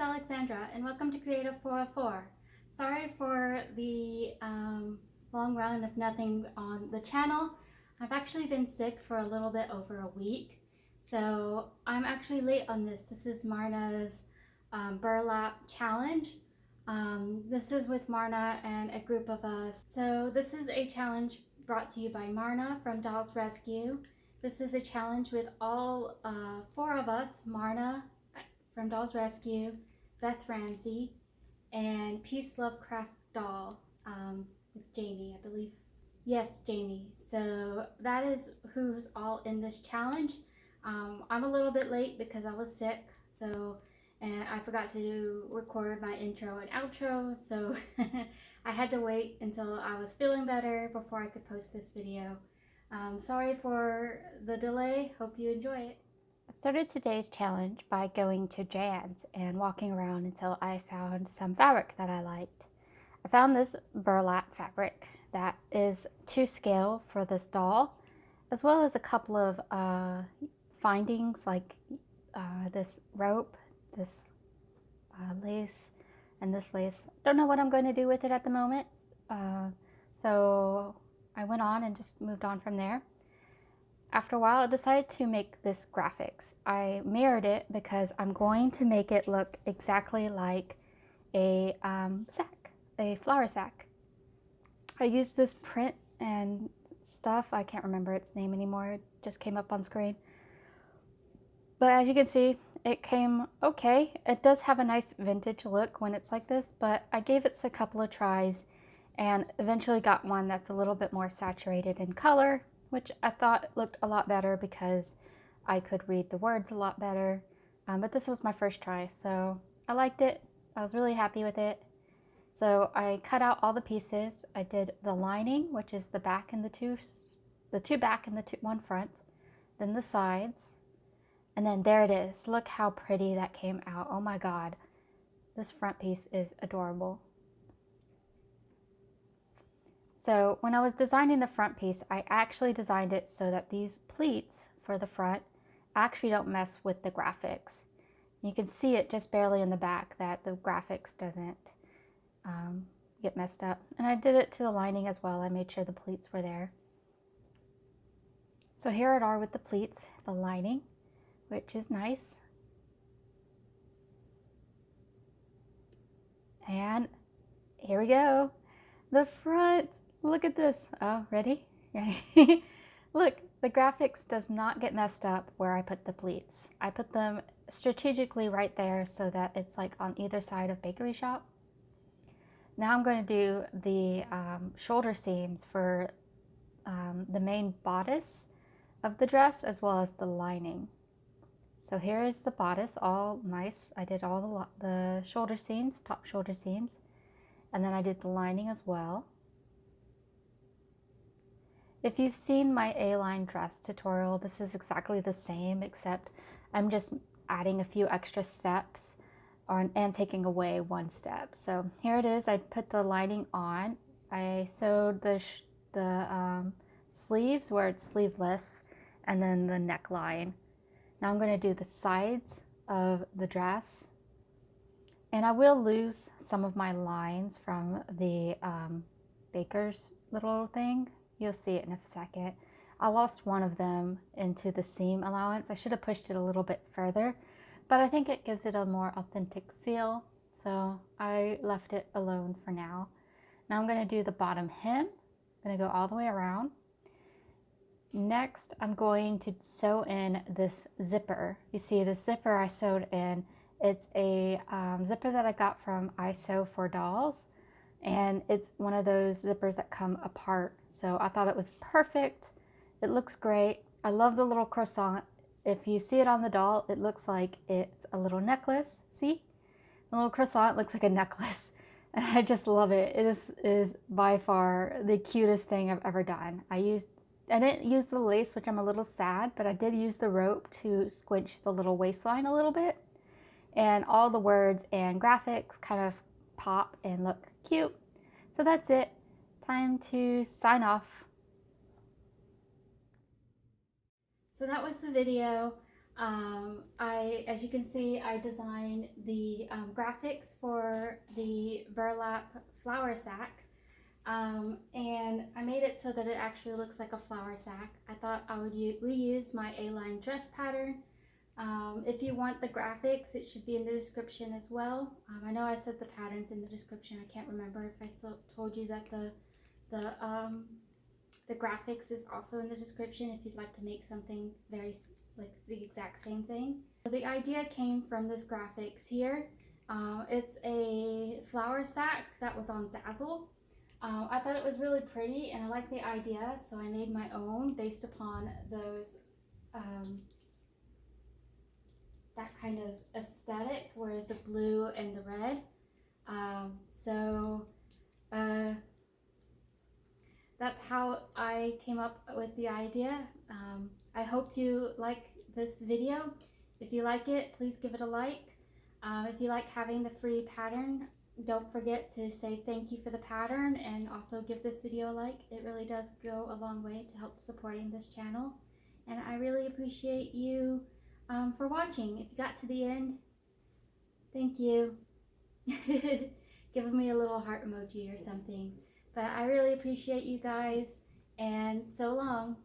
is Alexandra and welcome to Creative 404. Sorry for the long run of nothing on the channel. I've actually been sick for a little bit over a week, so I'm actually late on this. This is Marna's Burlap challenge. This is with Marna and a group of us. So this is a challenge brought to you by Marna from Dolls Rescue. This is a challenge with all four of us: Marna from Dolls Rescue, Beth Ramsey, and Peace Lovecraft Doll with Jamie, I believe. Yes, Jamie. So that is who's all in this challenge. I'm a little bit late because I was sick, and I forgot to record my intro and outro, so I had to wait until I was feeling better before I could post this video. Sorry for the delay. Hope you enjoy it. I started today's challenge by going to Jan's and walking around until I found some fabric that I liked. I found this burlap fabric that is to scale for this doll, as well as a couple of findings like this rope, this lace, and this lace. Don't know what I'm going to do with it at the moment, so I went on and just moved on from there. After a while, I decided to make this graphics. I mirrored it because I'm going to make it look exactly like a sack, a flour sack. I used this print and stuff. I can't remember its name anymore. It just came up on screen. But as you can see, it came okay. It does have a nice vintage look when it's like this, but I gave it a couple of tries and eventually got one that's a little bit more saturated in color, which I thought looked a lot better because I could read the words a lot better. But this was my first try, so I liked it. I was really happy with it. So I cut out all the pieces. I did the lining, which is the back and the two back and one front, then the sides, and then there it is. Look how pretty that came out. Oh my God, this front piece is adorable. So when I was designing the front piece, I actually designed it so that these pleats for the front actually don't mess with the graphics. You can see it just barely in the back that the graphics doesn't get messed up. And I did it to the lining as well. I made sure the pleats were there. So here it are with the pleats, the lining, which is nice. And here we go. The front. Look at this. Oh, ready? Ready? Look, the graphics does not get messed up where I put the pleats. I put them strategically right there so that it's like on either side of Bakery Shop. Now I'm going to do the shoulder seams for the main bodice of the dress as well as the lining. So here is the bodice, all nice. I did all the shoulder seams, top shoulder seams, and then I did the lining as well. If you've seen my A-line dress tutorial, this is exactly the same, except I'm just adding a few extra steps and taking away one step. So here it is. I put the lining on. I sewed the sleeves where it's sleeveless, and then the neckline. Now I'm going to do the sides of the dress, and I will lose some of my lines from the baker's little thing. You'll see it in a second. I lost one of them into the seam allowance. I should have pushed it a little bit further, but I think it gives it a more authentic feel, so I left it alone for now. Now I'm going to do the bottom hem. I'm going to go all the way around. Next, I'm going to sew in this zipper. You see the zipper I sewed in. It's a zipper that I got from I Sew for Dolls, and it's one of those zippers that come apart. So I thought it was perfect. It looks great. I love the little croissant. If you see it on the doll, it looks like it's a little necklace. See? The little croissant looks like a necklace. And I just love it. This is by far the cutest thing I've ever done. I didn't use the lace, which I'm a little sad, but I did use the rope to squinch the little waistline a little bit. And all the words and graphics kind of pop and look cute. So that's it. Time to sign off. So that was the video. As you can see, I designed the graphics for the burlap flour sack. And I made it so that it actually looks like a flour sack. I thought I would reuse my A-line dress pattern. If you want the graphics, it should be in the description as well. I know I said the patterns in the description. I can't remember if I told you that the graphics is also in the description if you'd like to make something very like the exact same thing. So the idea came from this graphics here. It's a flour sack that was on Azone. I thought it was really pretty and I like the idea, so I made my own based upon those that kind of aesthetic where the blue and the red. That's how I came up with the idea. I hope you like this video. If you like it, please give it a like. If you like having the free pattern, don't forget to say thank you for the pattern and also give this video a like. It really does go a long way to help supporting this channel. And I really appreciate you for watching. If you got to the end, thank you. Give me a little heart emoji or something. But I really appreciate you guys, and so long.